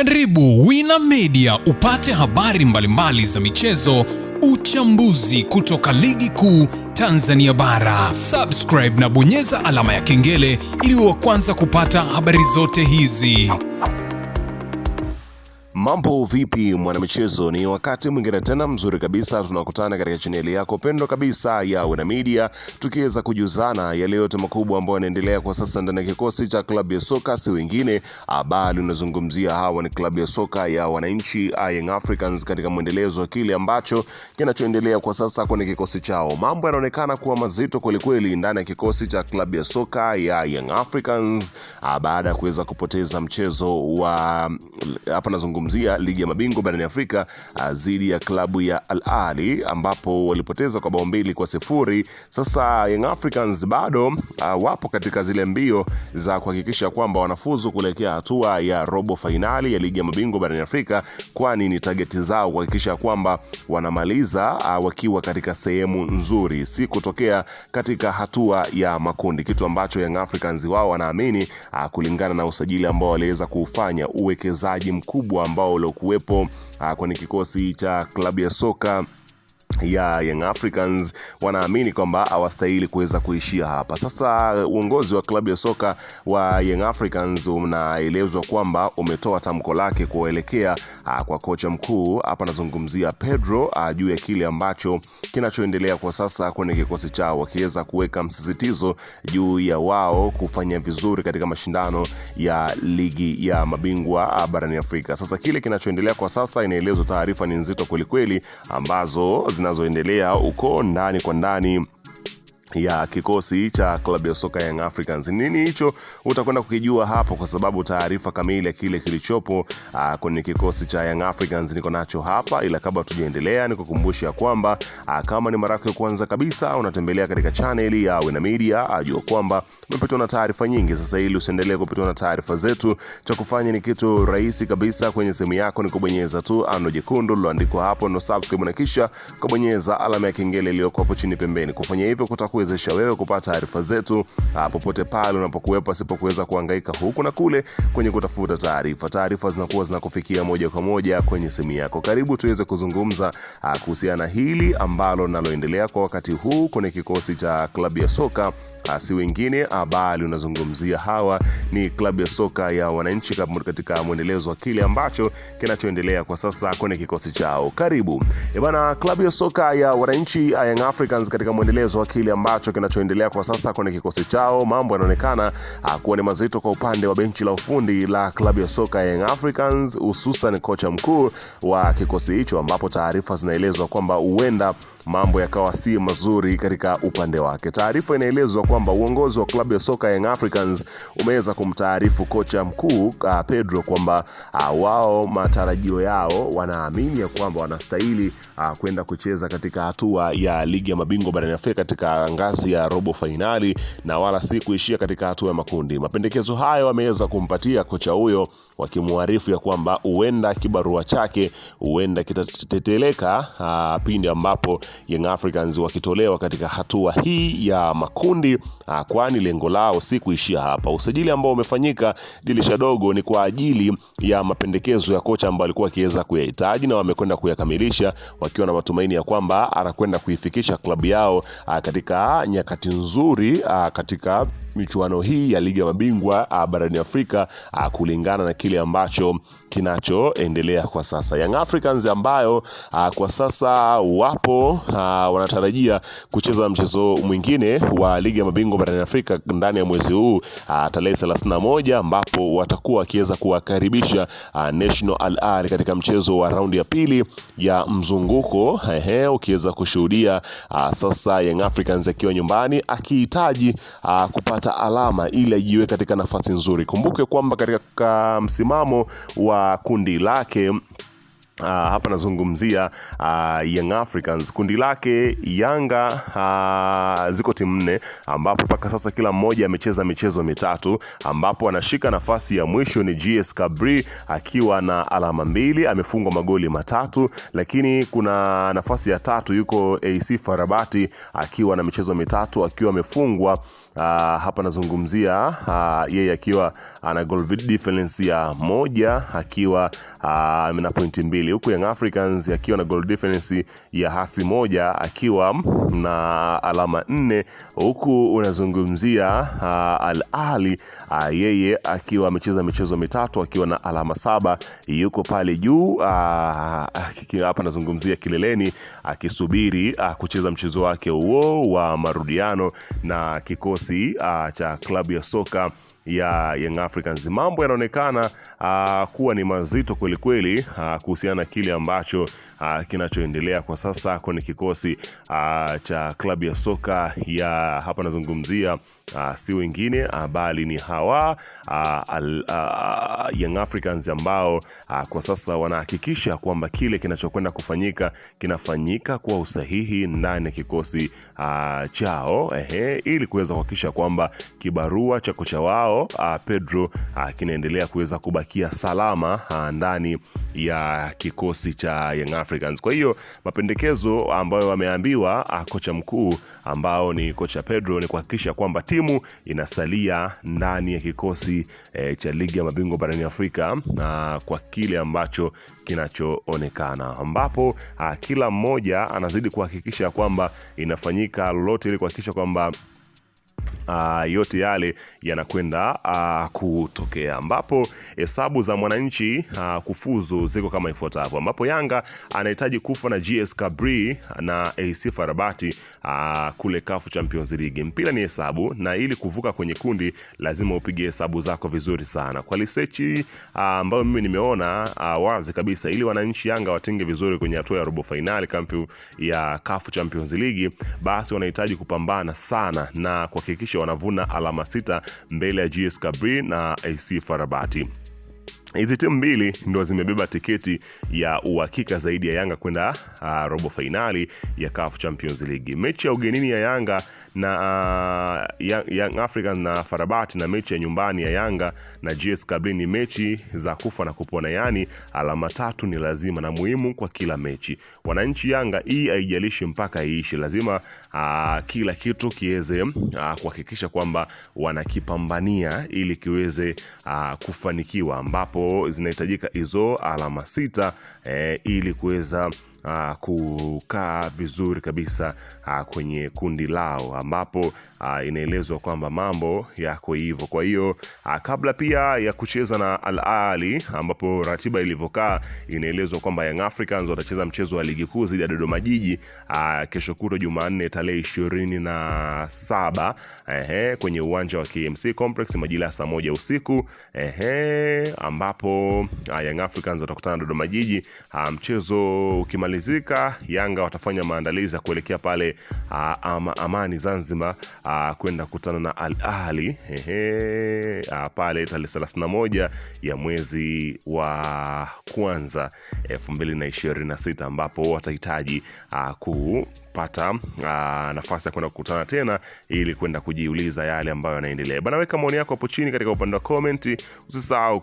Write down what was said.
Karibu Wina Media upate habari mbalimbali za michezo, uchambuzi kutoka ligi kuu Tanzania bara. Subscribe na bonyeza alama ya kengele ili uwe wa kwanza kupata habari zote hizi. Mambo vipi mwanamichezo, ni wakati mwingine tena mzuri kabisa tunakutana katika chaneli yako pendwa kabisa ya Wina Media, tukiweza kujuzana yale yote makubwa ambayo yanaendelea kwa sasa ndani ya kikosi cha klabu ya soka si wengine bali unazungumzia hawa ni klabu ya soka ya wananchi Young Africans, katika mwendelezo wa kile ambacho kinachoendelea kwa sasa kwenye kikosi chao. Mambo yanaonekana kuwa mazito kweli kweli ndani ya kikosi cha klabu ya soka ya Young Africans baada ya kuweza kupoteza mchezo wa hapa nazungumzia ligi ya mabingwa barani Afrika dhidi ya klabu ya Al Ahly, ambapo walipoteza kwa bao 2-0. Sasa Young Africans bado wapo katika zile mbio za kuhakikisha kwamba wanafuzu kuelekea hatua ya robo finali ya ligi ya mabingwa barani Afrika, kwani ni targeti zao kuhakikisha kwamba wanamaliza wakiwa katika sehemu nzuri, si kutokea katika hatua ya makundi, kitu ambacho Young Africans wao wanaamini kulingana na usajili ambao waliweza kufanya, uwekezaji mkubwa ambao uliokuwepo kwenye kikosi cha klabu ya soka ya Young Africans, wanaamini kwamba hawastahili kuweza kuishia hapa. Sasa uongozi wa klabu ya soka wa Young Africans unaelezwa kwamba umetoa tamko lake kuelekea kwa kocha mkuu, hapa nazungumzia Pedro, juu ya kile ambacho kinachoendelea kwa sasa kwenye kikosi chao, wakiweza kuweka msisitizo juu ya wao kufanya vizuri katika mashindano ya ligi ya mabingwa barani Afrika. Sasa kile kinachoendelea kwa sasa, inaelezwa taarifa ni nzito kweli kweli ambazo zinazoendelea uko ndani kwa ndani ya kikosi cha klabu ya soka Young Africans. Nini hicho utakwenda kukijua hapo, kwa sababu taarifa kamili ya kile kilichopo kwenye kikosi cha Young Africans niko nacho hapa. Ila kabla tujaendelea, nikukumbusha kwamba kama ni mara yako ya kwanza kabisa unatembelea katika channel ya Wina Media, ajua kwamba umepitwa na taarifa nyingi. Sasa ili usiendelee kupitwa na taarifa zetu, cha kufanya ni kitu rahisi kabisa. Kwenye simu yako ni kubonyeza tu ano jekundu liloandikwa hapo no subscribe, na kisha kubonyeza alama ya kengele iliyoko hapo chini pembeni. Kufanya hivyo kutakuwezesha wewe kupata taarifa zetu popote pale unapokuwepo, asipokuweza kuhangaika huku na kule kwenye kutafuta taarifa. Taarifa zinakuwa zinakufikia moja kwa moja kwenye simu yako. Karibu tuweze kuzungumza kuhusiana hili ambalo linaloendelea kwa wakati huu kwenye kikosi cha klabu ya soka si wengine bali unazungumzia hawa ni klabu ya soka ya wananchi, katika mwendelezo wa kile ambacho kinachoendelea kwa sasa kwenye kikosi chao. Karibu bwana, klabu ya soka ya wananchi Young Africans, katika mwendelezo wa kile ambacho kinachoendelea kwa sasa kwenye kikosi chao. Mambo yanaonekana kuwa ni mazito kwa upande wa benchi la ufundi la klabu ya soka Young Africans, hususan kocha mkuu wa kikosi hicho, ambapo taarifa zinaelezwa kwamba huenda mambo yakawa si mazuri katika upande wake. Taarifa inaelezwa kwamba uongozi wa klabu ya soka Young Africans umeweza kumtaarifu kocha mkuu Pedro kwamba wao matarajio yao, wanaamini kwamba wanastahili kwenda kucheza katika hatua ya ligi ya mabingwa barani Afrika katika ngazi ya robo finali, na wala si kuishia katika hatua ya makundi. Mapendekezo hayo wameweza kumpatia kocha huyo, wakimuarifu ya kwamba huenda kibarua chake huenda kitateteleka pindi ambapo Young Africans wakitolewa katika hatua hii ya makundi, kwani lengo lao si kuishia hapa. Usajili ambao umefanyika dirisha dogo ni kwa ajili ya mapendekezo ya kocha ambao alikuwa akiweza kuyahitaji, na wamekwenda kuyakamilisha, wakiwa na matumaini ya kwamba anakwenda kuifikisha klabu yao katika nyakati nzuri katika michuano hii ya ligi ya mabingwa barani Afrika, kulingana na kile ambacho kinachoendelea kwa sasa. Young Africans ambayo kwa sasa wapo wanatarajia kucheza mchezo mwingine wa ligi ya mabingwa barani Afrika ndani ya mwezi huu tarehe 31, ambapo watakuwa wakiweza kuwakaribisha National Al Ahly katika mchezo wa raundi ya pili ya mzunguko. Ukiweza kushuhudia sasa Young Africans akiwa nyumbani akihitaji kupata alama ili ajiwe katika nafasi nzuri. Kumbuke kwamba katika msimamo wa kundi lake hapa nazungumzia Young Africans. Kundi lake Yanga ziko timu 4 ambapo mpaka sasa kila mmoja amecheza michezo mitatu, ambapo anashika nafasi ya mwisho ni GS Kabylie akiwa na alama 2, amefungwa magoli 3, lakini kuna nafasi ya tatu yuko AC FAR Rabat akiwa na michezo 3 akiwa amefungwa. Hapa nazungumzia yeye akiwa ana goal difference ya 1 akiwa na pointi 2, huku Young Africans akiwa na goal difference ya hasi 1 akiwa na alama 4, huku unazungumzia Al Ahly yeye akiwa amecheza michezo 3 akiwa na alama 7, yuko pale juu. Hapa nazungumzia kileleni akisubiri kucheza mchezo wake huo wa marudiano na kikosi cha klabu ya soka ya Young Africans. Mambo yanaonekana kuwa ni mazito kweli kweli kuhusiana na kile ambacho kinachoendelea kwa sasa kwenye kikosi cha klabu ya soka ya, hapa nazungumzia si wengine bali ni hawa Young Africans ambao kwa sasa wanahakikisha kwamba kile kinachokwenda kufanyika kinafanyika kwa usahihi ndani ya kikosi chao, ili kuweza kuhakikisha kwamba kibarua cha kocha wao Pedro kinaendelea kuweza kubakia salama ndani ya kikosi cha Young Africans. Kwa hiyo mapendekezo ambayo wameambiwa kocha mkuu ambao ni kocha Pedro ni kuhakikisha kwamba timu inasalia ndani ya kikosi cha ligi ya mabingwa barani Afrika kwa kile ambacho kinachoonekana, ambapo kila mmoja anazidi kuhakikisha kwamba inafanyika lolote ili kuhakikisha kwamba yote yale yanakwenda kutokea, ambapo hesabu za Mwananchi kufuzu ziko kama ifuatavyo, ambapo Yanga anahitaji kufa na GS Kabylie na AC FAR Rabat kule CAF Champions League. Mpira ni hesabu, na ili kuvuka kwenye kundi lazima upige hesabu zako vizuri sana. Kwa research ambayo mimi nimeona wazi kabisa, ili Wananchi Yanga watenge vizuri kwenye hatua ya robo finali kampu ya CAF Champions League, basi wanahitaji kupambana sana na kuhakikisha wanavuna alama 6 mbele ya GS Kabylie na AC FAR Rabat. Hizi timu mbili ndio zimebeba tiketi ya uhakika zaidi ya Yanga kwenda robo finali ya CAF Champions League. Mechi ya ugenini ya Yanga na Young Africans na FAR Rabat na mechi ya nyumbani ya Yanga na GS Kabylie ni mechi za kufa na kupona, yani alama 3 ni lazima na muhimu kwa kila mechi. Wananchi Yanga hii haijalishi mpaka iishi, lazima kila kitu kiweze kuhakikisha kwamba wanakipambania ili kiweze kufanikiwa, ambapo zinahitajika hizo alama 6 ili kuweza kukaa vizuri kabisa kwenye kundi lao, ambapo inaelezwa kwamba mambo yako hivyo. Kwa hiyo kabla pia ya kucheza na Al Ahly, ambapo ratiba ilivyokaa inaelezwa kwamba Young Africans watacheza mchezo wa ligi kuu dhidi ya Dodoma Jiji kesho kutwa Jumanne tarehe 27 kwenye uwanja wa KMC Complex majira ya saa 1 usiku, ambapo Young Africans watakutana na Dodoma Jiji. Mchezo ukimalizika, Yanga watafanya maandalizi ya kuelekea pale Amani Zanzibar kwenda kukutana na Al Ahly pale tarehe 31 ya mwezi wa kwanza 2026, ambapo watahitaji kupata nafasi ya kwenda kukutana tena ili kwenda kujiuliza yale ambayo yanaendelea. Bana, weka maoni yako hapo chini katika upande wa comment, usisahau